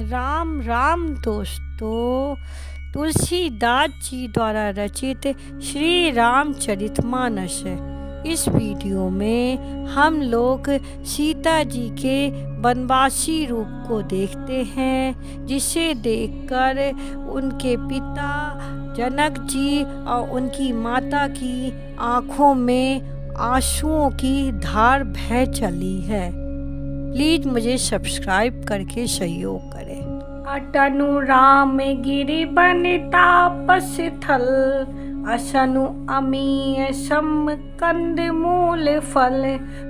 राम राम दोस्तों। तुलसीदास जी द्वारा रचित श्री रामचरितमानस। इस वीडियो में हम लोग सीता जी के वनवासी रूप को देखते हैं, जिसे देखकर उनके पिता जनक जी और उनकी माता की आँखों में आंसुओं की धार बह चली है। प्लीज मुझे सब्सक्राइब करके सहयोग करें। अटनु राम गिरि बन तापस थल, असनु अमीय सम कंद मूल फल,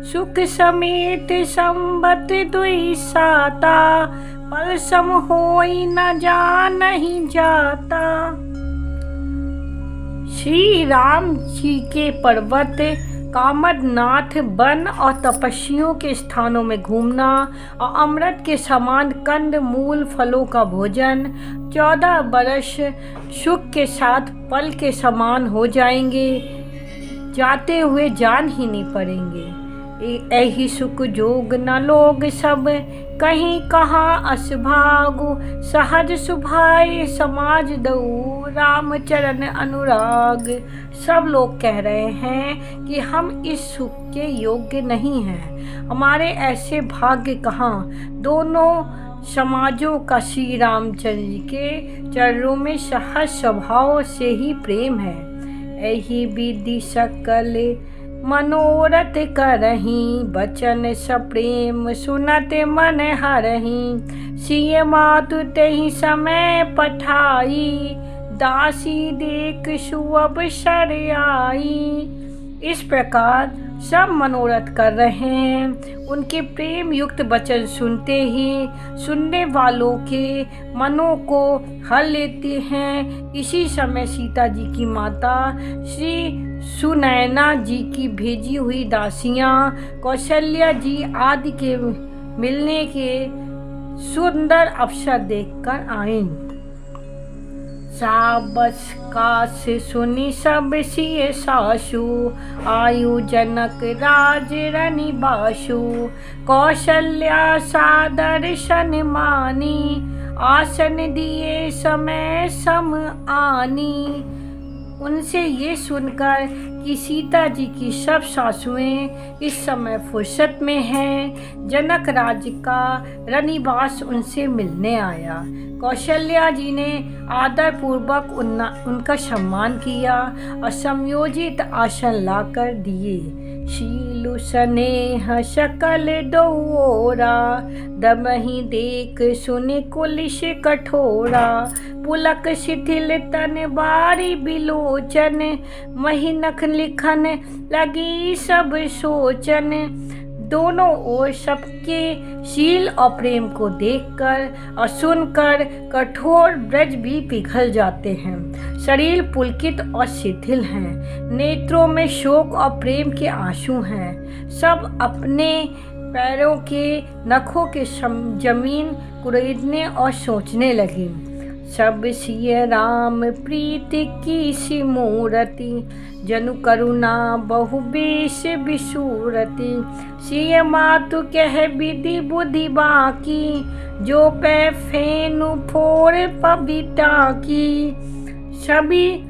सुख समेत संबत दुई साता, पल सम होई न जानहि जाता। श्री राम जी के पर्वत कामदनाथ वन और तपस्वियों के स्थानों में घूमना और अमृत के समान कंद मूल फलों का भोजन 14 बरस सुख के साथ पल के समान हो जाएंगे, जाते हुए जान ही नहीं पड़ेंगे। यही सुख जोग न लोग सब, कहीं कहाँ असभागु, सहज सुभाए समाज दऊ, रामचरण अनुराग। सब लोग कह रहे हैं कि हम इस सुख के योग्य नहीं हैं, हमारे ऐसे भाग्य कहाँ। दोनों समाजों का श्री रामचंद्र के चरणों में सहज स्वभाव से ही प्रेम है। यही विधि सकल मनोरथ करही, बचन सप्रेम सुनत मन हरही, सिय मातु तेहि समय पठाई, दासी देख सुअवसर आई। इस प्रकार सब मनोरथ कर रहे हैं। उनके प्रेम युक्त वचन सुनते ही सुनने वालों के मनों को हर लेते हैं। इसी समय सीता जी की माता श्री सुनैना जी की भेजी हुई दासियां कौशल्या जी आदि के मिलने के सुंदर अवसर देखकर आईं। साबस काश सुनी सब सिय सासु, आयु जनक राज रनि बासु, कौशल्या सादर सन मानी, आसन दिए समय सम आनी। उनसे ये सुनकर कि सीता जी की सब सासुएं इस समय फुर्सत में हैं, जनक राज्य का रनिवास उनसे मिलने आया। कौशल्या जी ने आदर पूर्वक उनका सम्मान किया और समयोजित आसन लाकर दिए। शीलु स्नेह सकल दौरा, दमहि देख सुनि कुलिश कठोरा, पुलक शिथिल तन बारी बिलोचन, मही नख लिखन लगी सब सोचन। दोनों ओर सबके शील और प्रेम को देखकर और सुनकर कठोर ब्रज भी पिघल जाते हैं। शरीर पुलकित और शिथिल हैं, नेत्रों में शोक और प्रेम के आंसू हैं। सब अपने पैरों के नखों के जमीन कुरेदने और सोचने लगे। सब सिय राम प्रीति की सी मूरति, जनु करुणा बहु बेश बिसूरति, सिय मातु कह विधि बुद्धि बाकी, जो पै फेनु फोर पविता की। सभी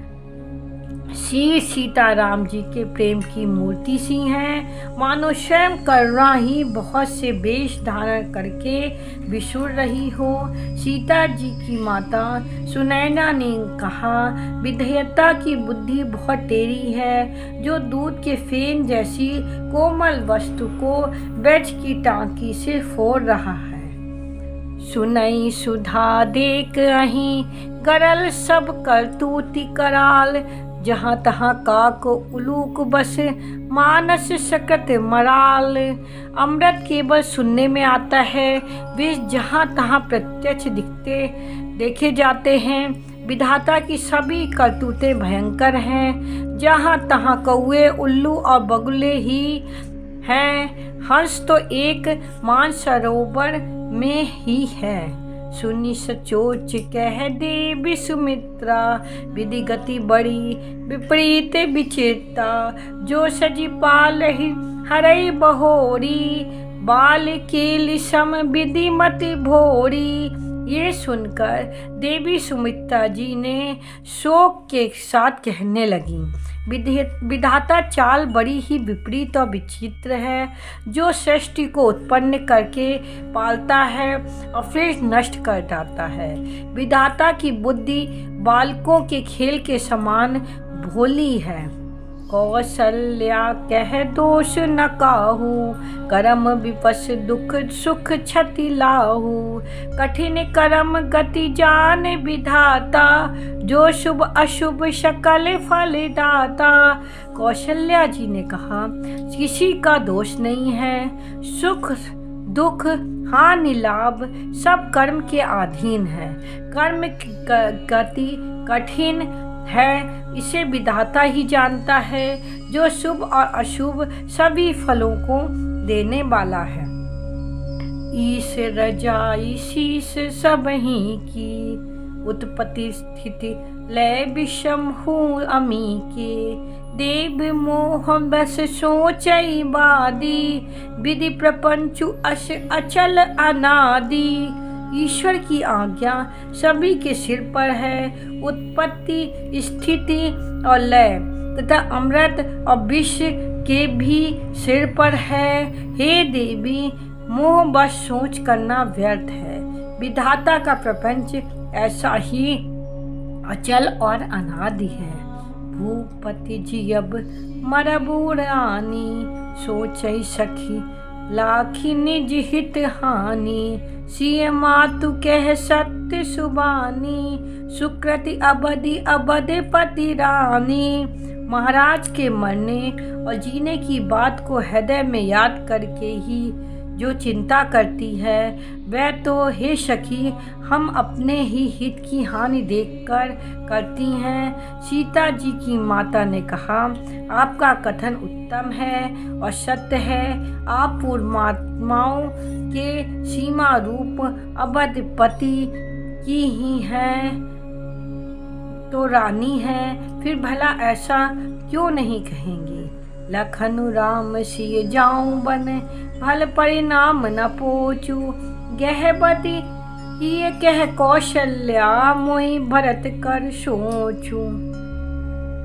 श्री सीताराम जी के प्रेम की मूर्ति सी हैं, मानो स्वयं करुणा ही बहुत से वेश धारण करके विसुर रही हो। सीता जी की माता सुनैना ने कहा, विधेयता की बुद्धि बहुत टेढ़ी है, जो दूध के फेन जैसी कोमल वस्तु को ब्रज की टांकी से फोड़ रहा है। सुनई सुधा देख अहीं, करल सब करतूति कराल, जहाँ तहाँ काक उलूक बस, मानस सकत मराल। अमृत केवल सुनने में आता है, विष जहाँ तहाँ प्रत्यक्ष देखे जाते हैं। विधाता की सभी करतूतें भयंकर हैं, जहाँ तहाँ कौए उल्लू और बगुले ही हैं। हंस तो एक मानसरोवर में ही है। सुनि सचोच कह दे विसुमित्रा, विधि गति बड़ी विपरीत विचित्रा, जो सजी पालहि हरई बहोरी, बाल केल सम विधि मत भोरी। ये सुनकर देवी सुमित्रा जी ने शोक के साथ कहने लगी, विधाता चाल बड़ी ही विपरीत और विचित्र है, जो सृष्टि को उत्पन्न करके पालता है और फिर नष्ट कर जाता है। विधाता की बुद्धि बालकों के खेल के समान भोली है। कौशल्या कह दोष न काहू, कर्म विपस दुख सुख क्षति लाहू। कठिन कर्म गति जान विधाता, जो शुभ अशुभ सकल फल दाता। कौशल्या जी ने कहा, किसी का दोष नहीं है। सुख दुख हानि लाभ सब कर्म के अधीन है। कर्म की गति कठिन है, इसे विधाता ही जानता है, जो शुभ और अशुभ सभी फलों को देने वाला है। ईश रजाई शीश सब ही की, उत्पत्ति स्थिति लय विषम हूँ अमी के। देव मोह बस सोचई बादी, विधि प्रपंचु अचल अनादि। ईश्वर की आज्ञा सभी के सिर पर है। उत्पत्ति स्थिति और लय तथा अमृत और विष के भी सिर पर है। हे देवी, मोह बस सोच करना व्यर्थ है। विधाता का प्रपंच ऐसा ही अचल और अनादि है। भूपति जियब मरबू रानी, सोचई सखी लाखी निज हित हानि। सिय मातु कह सत्य सुबानी, सुकृति अबधि अबध पति रानी। महाराज के मरने और जीने की बात को हृदय में याद करके ही जो चिंता करती है, वह तो हे सखी हम अपने ही हित की हानि देखकर करती हैं। सीता जी की माता ने कहा, आपका कथन उत्तम है और सत्य है। आप पूर्वात्माओं के सीमा रूप अवधपति की ही हैं तो रानी है, फिर भला ऐसा क्यों नहीं कहेंगी। लखनु राम सिय जाऊं बन, भल परिणाम न पोचू। गहबती ये कह कौशल्या, मोई भरत कर सोचू।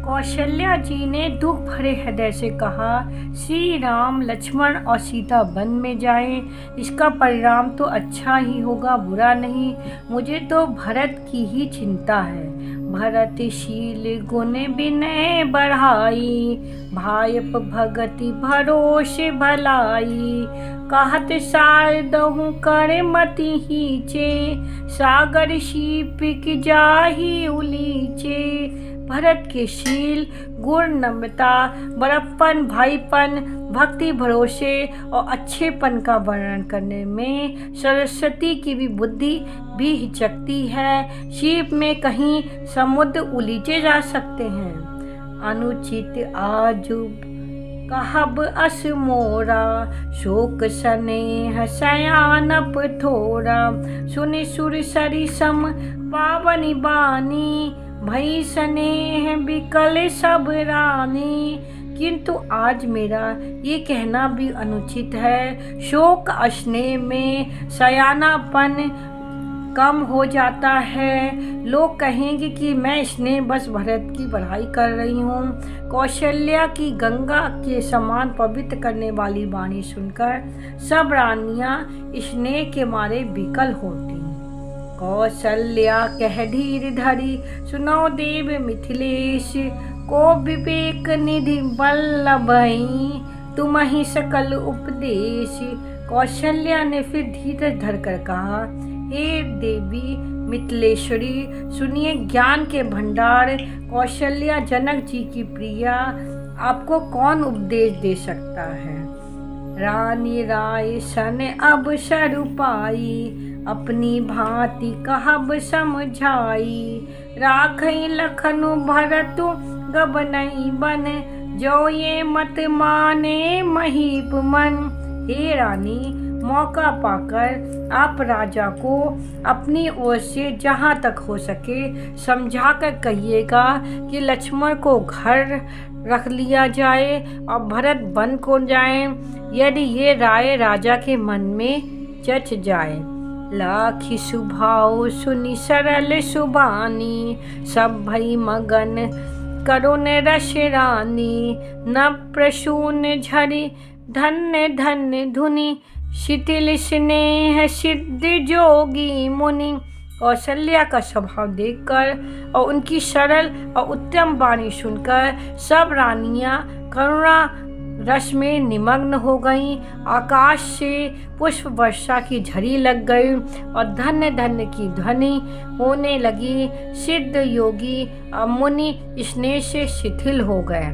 कौशल्या जी ने दुख भरे हृदय से कहा, श्री राम लक्ष्मण और सीता वन में जाएं, इसका परिणाम तो अच्छा ही होगा, बुरा नहीं। मुझे तो भरत की ही चिंता है। भरतशील गुण विनय बढ़ाई, भायप भगति भरोसे भलाई। कहत सारदहु कर मति हीचे, सागर शीपिक जाही उलीचे। भरत के शील गुण नम्रता बड़प्पन भाईपन भक्ति भरोसे और अच्छेपन का वर्णन करने में सरस्वती की भी बुद्धि भी हिचकती है। शीप में कहीं समुद्र उलीचे जा सकते हैं। अनुचित आजुब कहब अस मोरा, शोक स्नेह सयानप थोरा। सुनि सुर सरि सम पावनी बानी, भई स्नेह बिकल सब रानी। किंतु आज मेरा ये कहना भी अनुचित है। शोक स्नेह में सयानापन कम हो जाता है। लोग कहेंगे कि मैं स्नेह बस भरत की पढ़ाई कर रही हूँ। कौशल्या की गंगा के समान पवित्र करने वाली वाणी सुनकर सब रानियाँ स्नेह के मारे विकल होती। कौशल्या कह धीर धरी, सुनो देव मिथिलेश। को विवेक निधि वल्लभई, तुम ही सकल उपदेश। कौशल्या ने फिर धीरज धरकर कहा, हे देवी मिथिलेश्वरी, सुनिए ज्ञान के भंडार। कौशल्या जनक जी की प्रिया, आपको कौन उपदेश दे सकता है। रानी राय सन अब सरुपाई, अपनी भांति कहब समझाई। राखई लखनु भरतु गबनई बन, जो ये मत माने महीप मन। हे रानी, मौका पाकर आप राजा को अपनी ओर से जहाँ तक हो सके समझा कर कहिएगा कि लक्ष्मण को घर रख लिया जाए और भरत वन को जाए। यदि ये राय राजा के मन में जच जाए। लाखी सुभाव सुनी सरल सुबानी, सब भई मगन करुण रस रानी। न प्रसून झरी धन्य धन्य धुनि, शिथिल स्नेह सिद्ध जोगी मुनि। कौशल्या का स्वभाव देखकर और उनकी सरल और उत्तम वाणी सुनकर सब रानियां करुणा रस में निमग्न हो गईं। आकाश से पुष्प वर्षा की झड़ी लग गई और धन्य धन्य की ध्वनि होने लगी। सिद्ध योगी और मुनि स्नेह से शिथिल हो गए।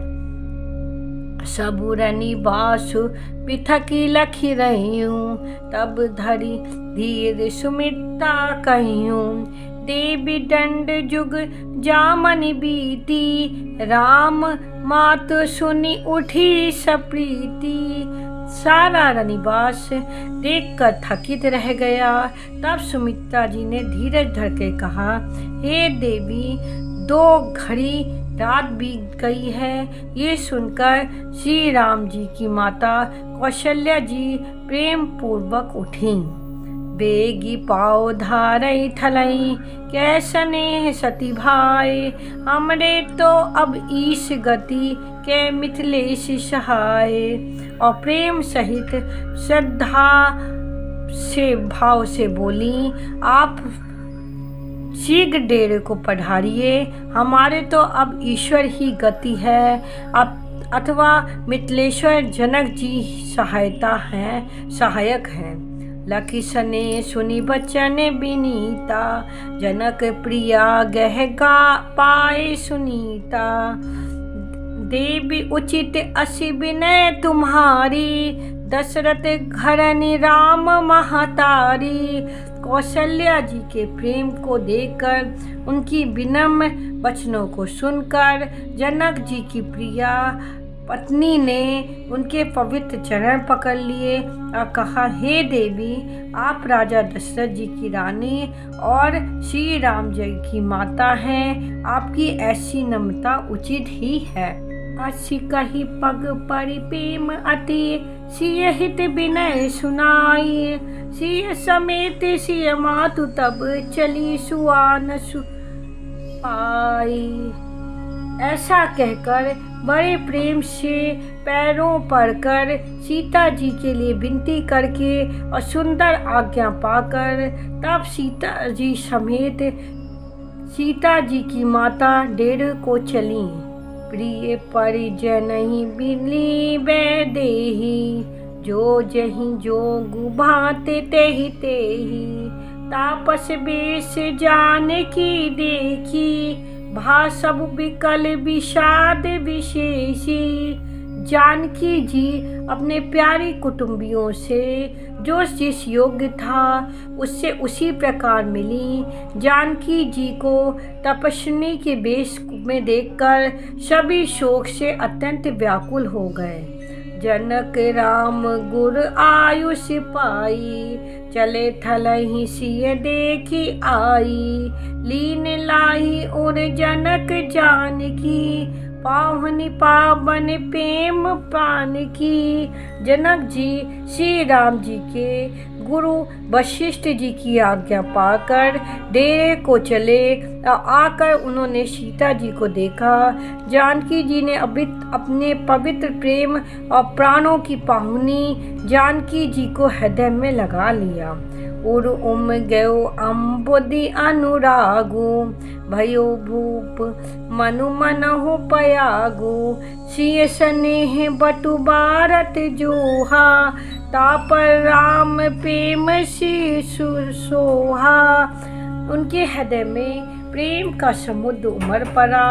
सबुरनि बासु पिथकी लखी रहियूं, तब धरी धीर सुमित्ता कहियूं। देवी दंड जुग जामनि बीती, राम मात सुनी उठी सप्रीति। सारा रनिवास देखकर थकित रह गया। तब सुमित्रा जी ने धीरज धर के कहा, हे देवी, 2 घड़ी रात बीत गई है। ये सुनकर श्री राम जी की माता कौशल्या जी प्रेम पूर्वक उठी। बेगी पाओ धारई थलई, कैसने सती भाई। हमरे तो अब ईश गति, के मिथिलेश सहाय। और प्रेम सहित श्रद्धा से भाव से बोली, आप शीघ्र डेरे को पधारिए। हमारे तो अब ईश्वर ही गति है, अब अथवा मिथिलेश्वर जनक जी सहायक हैं। लखी सने सुनी बचन विनीता, जनक प्रिया गहगा पाए सुनीता। देवी उचित असी विनय तुम्हारी, दशरथ घरनि राम महतारी। कौशल्या जी के प्रेम को देखकर, उनकी विनम्र वचनों को सुनकर जनक जी की प्रिया पत्नी ने उनके पवित्र चरण पकड़ लिए और कहा, हे देवी, आप राजा दशरथ जी की रानी और श्री राम जी की माता हैं। आपकी ऐसी नम्रता उचित ही है। असी कही पग परि प्रेम अति, सिय हित विनय सुनाई। सिय समेत सिय मातु तब चली सुआन पाई। ऐसा कहकर बड़े प्रेम से पैरों पड़कर सीता जी के लिए विनती करके और सुंदर आज्ञा पाकर तब सीता जी समेत सीता जी की माता डेरे को चली। प्रिय परिजनहि बिली वैदेही, जो जहि जोगु भांति तेहि तेहि। तापस बेश जानकी देखी, भा सब विकल विषाद विशेषी। जानकी जी अपने प्यारे कुटुंबियों से जो जिस योग्य था उससे उसी प्रकार मिली। जानकी जी को तपस्विनी के वेश में देखकर सभी शोक से अत्यंत व्याकुल हो गए। जनक राम गुर आयुष पाई, चले थलहि सिय देखी आई। लीन लाही और जनक जानकी, पावनि पावन प्रेम पान की। जनक जी श्री राम जी के गुरु वशिष्ठ जी की आज्ञा पाकर डेरे को चले और आकर उन्होंने सीता जी को देखा। जानकी जी ने अपने पवित्र प्रेम और प्राणों की पाहुनी जानकी जी को हृदय में लगा लिया। उर उम गयो अम्बुदि अनुरागु, भयो भूप मनु मनहु पयागु। सिय स्नेह बटु भारत जोहा, तापर राम प्रेम शिशु सोहा। उनके हृदय में प्रेम का समुद्र उमड़ पड़ा।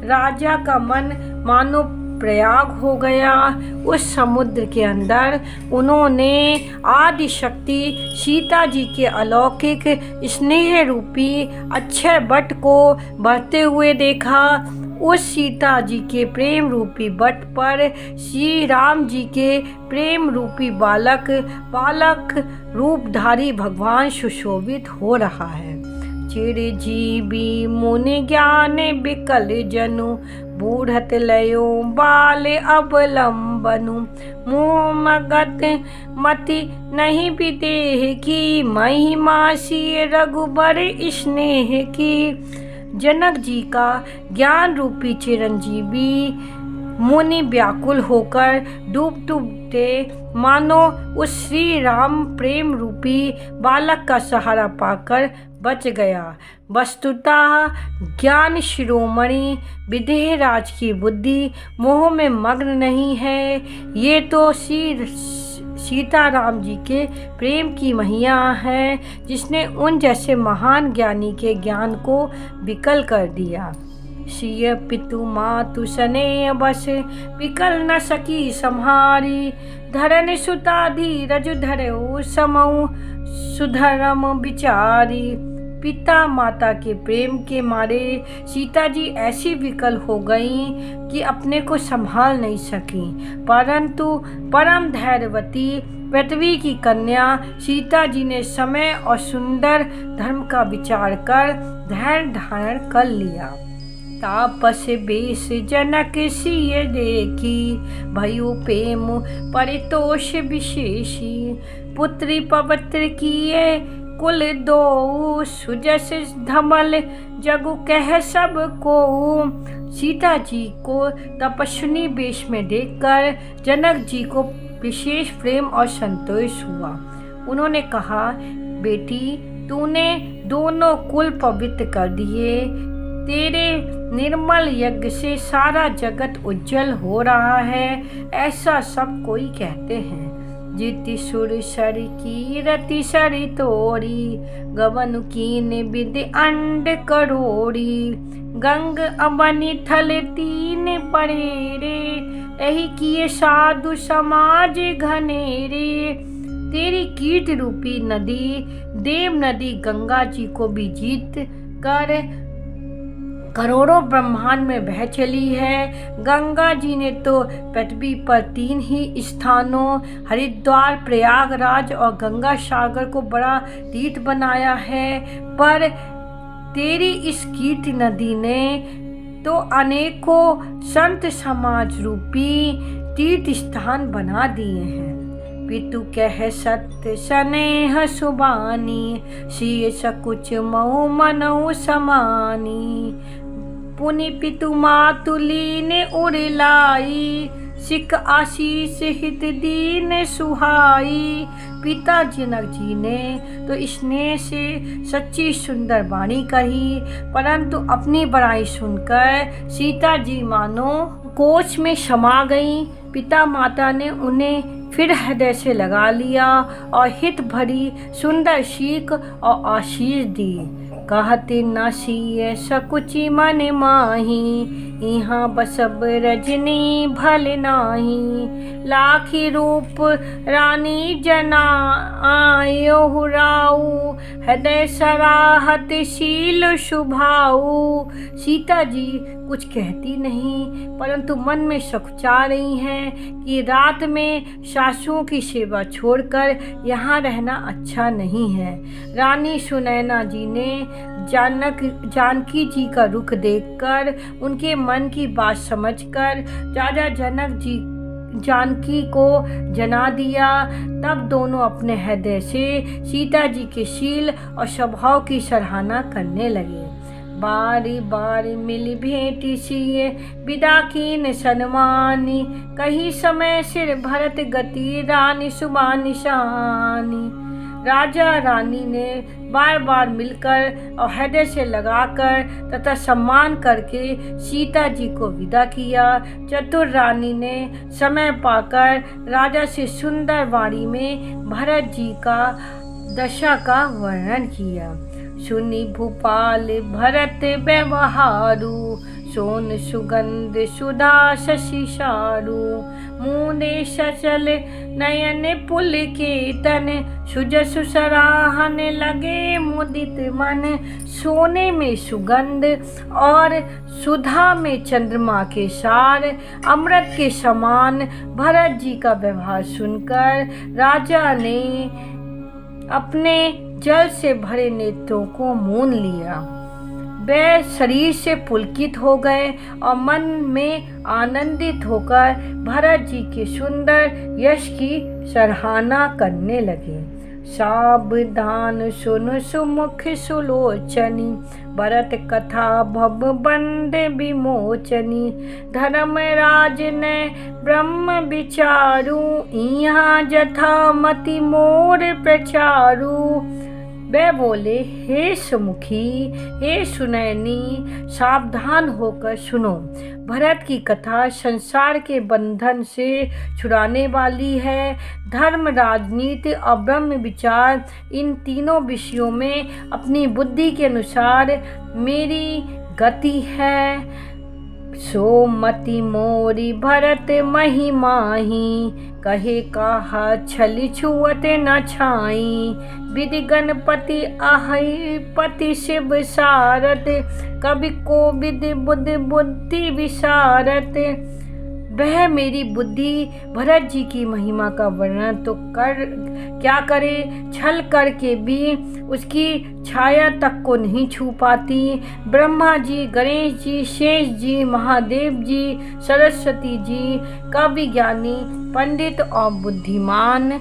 राजा का मन मानो प्रयाग हो गया। उस समुद्र के अंदर उन्होंने आदि शक्ति सीता जी के अलौकिक स्नेह रूपी अक्षय वट को बहते हुए देखा। उस सीता जी के प्रेम रूपी वट पर श्री राम जी के प्रेम रूपी बालक रूपधारी भगवान सुशोभित हो रहा है। चिरजीवी मुनि ज्ञान बिकल जनु, बूढ़त लयो बाल अवलंबनु। मोह मगत मति नहीं विदेह की, महिमा सी रघुबर स्नेह की। जनक जी का ज्ञान रूपी चिरंजीवी मुनि व्याकुल होकर डूबते मानो उस श्री राम प्रेम रूपी बालक का सहारा पाकर बच गया। वस्तुतः ज्ञान शिरोमणि विदेहराज की बुद्धि मोह में मग्न नहीं है। ये तो श्री सीताराम जी के प्रेम की महिमा है, जिसने उन जैसे महान ज्ञानी के ज्ञान को विकल कर दिया। सिय पितु मातु सने बस, विकल न सकी सम्हारी। धरन सुता धीरज धरऊ समऊ, सुधरम विचारी। पिता माता के प्रेम के मारे सीता जी ऐसी विकल हो गईं कि अपने को संभाल नहीं सकी, परंतु परम धैर्यवती पृथ्वी की कन्या सीता जी ने समय और सुंदर धर्म का विचार कर धैर्य धारण कर लिया। तापस बेश जनक सिय देखी, भयु प्रेम परितोष विशेषी। पुत्री पवित्र किए कुल दो, सुजस धमल जगु कह सब को। सीता जी को तपस्विनी वेश में देखकर जनक जी को विशेष प्रेम और संतोष हुआ। उन्होंने कहा, बेटी तूने दोनों कुल पवित्र कर दिए, तेरे निर्मल यज्ञ से सारा जगत उज्जवल हो रहा है, ऐसा सब कोई कहते हैं। जिति सुर सर की रति सरि तोरी, गवन कीन विद अंड करोड़ी। गंग अबनि थल तीन परेरे, एहि किए साधु समाज घनेरे। तेरी कीर्ति रूपी नदी देव नदी गंगा जी को भी जीत कर करोड़ों ब्रह्मांड में बह चली है। गंगा जी ने तो पृथ्वी पर 3 ही स्थानों हरिद्वार, प्रयागराज और गंगा सागर को बड़ा तीर्थ बनाया है, पर तेरी इस कीर्ति नदी ने तो अनेकों संत समाज रूपी तीर्थ स्थान बना दिए हैं। पितु कह सत्य स्नेह सुबानी, सिय सकुच मऊ मनऊ समानी। पुनि पितु मातु लीन उड़लाई, सिख आशीष हित दीन सुहाई। पिता जनक जी ने तो स्नेह से सच्ची सुंदर वाणी कही, परंतु अपनी बड़ाई सुनकर सीता जी मानो कोच में समा गईं। पिता माता ने उन्हें फिर हृदय से लगा लिया और हित भरी सुंदर सीख और आशीष दी। कहते न सिय सकुचि मन माही, यहाँ बसब रजनी भल नाही। लाखी रूप रानी जना आयो राऊ, हृदय सराहत शील शुभाऊ। सीता जी कुछ कहती नहीं, परंतु मन में सकुचा रही हैं कि रात में सासुओं की सेवा छोड़कर यहाँ रहना अच्छा नहीं है। रानी सुनैना जी ने जानकी जी का रुख देखकर उनके मन की बात समझकर राजा जनक जी जानकी को जना दिया। तब दोनों अपने हृदय से सीता जी के शील और स्वभाव की सराहना करने लगे। बारी बारी मिल भेंटी सिए, विदा कीन सन्मानी। कही समय सिर भरत गति, रानी सुबह निशानी। राजा रानी ने बार बार मिलकर और हृदय से लगाकर तथा सम्मान करके सीता जी को विदा किया। चतुर रानी ने समय पाकर राजा से सुंदर वाणी में भरत जी का दशा का वर्णन किया। सुनी भूपाल भरत व्यवहारू, सोन सुगंध सुधा शशि सारू, मूंदे सचल नयन पुलकेतन, सुजसु सराहन लगे मुदित मन। सोने में सुगंध और सुधा में चंद्रमा के सार, अमृत के समान भरत जी का व्यवहार सुनकर राजा ने अपने जल से भरे नेत्रों को मूंद लिया। वे शरीर से पुलकित हो गए और मन में आनंदित होकर भरत जी के सुंदर यश की सराहना करने लगे। सावधान सुन सुमुख सुलोचनी, भरत कथा भव बंद विमोचनी। धर्मराज ने ब्रह्म विचारू, यहाँ जथा मति मोर प्रचारू। वे बोले, हे सुमुखी, हे सुनैनी, सावधान होकर सुनो। भरत की कथा संसार के बंधन से छुड़ाने वाली है। धर्म, राजनीति और ब्रह्म विचार, इन तीनों विषयों में अपनी बुद्धि के अनुसार मेरी गति है। सो मति मोरी भरत महिमाही, कहे कहा छली छुअत न छाई। विधि गणपति आहई पति शिव सारत, कवि को विधि बुद्धि बुद्धि विसारत। वह मेरी बुद्धि भरत जी की महिमा का वर्णन तो क्या करे, छल करके भी उसकी छाया तक को नहीं छू पाती। ब्रह्मा जी, गणेश जी, शेष जी, महादेव जी, सरस्वती जी, कवि, ज्ञानी, पंडित और बुद्धिमान।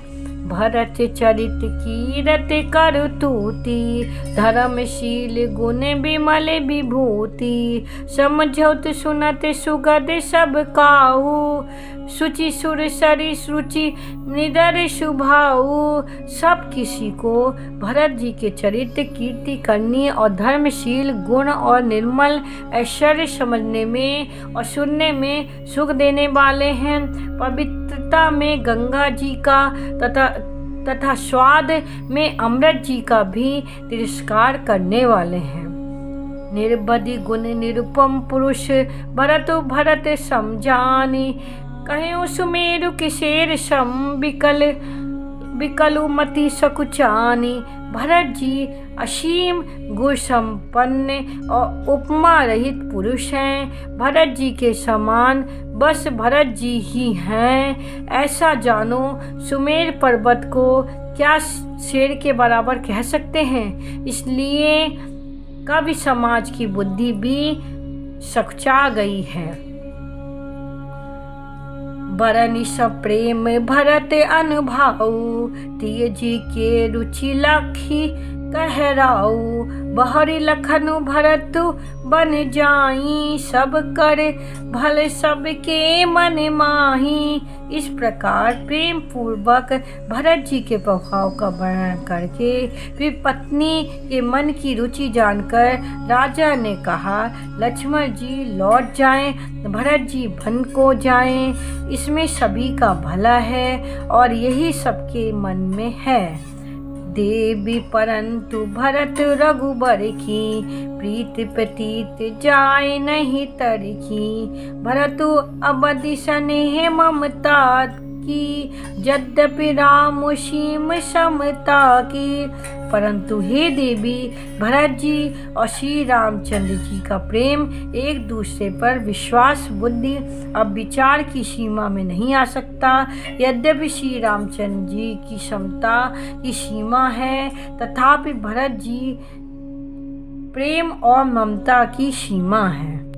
भरत चरित कीरत कर तूती, धर्मशील गुण विमल विभूति। समझौत सुनत सुगध सब काहू, सुचि सुर सरि रुचि निडर सुभाऊ। सब किसी को भरत जी के चरित्र, कीर्ति करनी और धर्मशील गुण और निर्मल ऐश्वर्य समझने में और सुनने में सुख देने वाले हैं। पवित्रता में गंगा जी का तथा स्वाद में अमृत जी का भी तिरस्कार करने वाले हैं। निर्बधि गुण निरुपम पुरुष, भरत समझानी। कहे सुमेरु किशेर सम विकलु मति सकुचानी। भरत जी असीम गुण संपन्न और उपमा रहित पुरुष हैं। भरत जी के समान बस भरत जी ही हैं। ऐसा जानो, सुमेर पर्वत को क्या शेर के बराबर कह सकते हैं। इसलिए कवि समाज की बुद्धि भी सकुचा गई है। बरनि सब प्रेम भरत अनुभाऊ, तिय जी के रुचि लखी कहराऊ। बहरी लखनु भरत बन जाई, सब कर भल सबके मन माही। इस प्रकार प्रेम पूर्वक भरत जी के प्रभाव का वर्णन करके फिर पत्नी के मन की रुचि जानकर राजा ने कहा, लक्ष्मण जी लौट जाएं, भरत जी वन को जाएं। इसमें सभी का भला है और यही सबके मन में है। देवी परंतु भरत रघुबर की, प्रीत प्रतीत जाए नहीं तरकी। भरतु अबधि स्नेह ममता की, यद्यपि राम सीम समता की। परंतु हे देवी, भरत जी और श्री रामचंद्र जी का प्रेम एक दूसरे पर विश्वास, बुद्धि और विचार की सीमा में नहीं आ सकता। यद्यपि श्री रामचंद्र जी की समता की सीमा है, तथापि भरत जी प्रेम और ममता की सीमा है।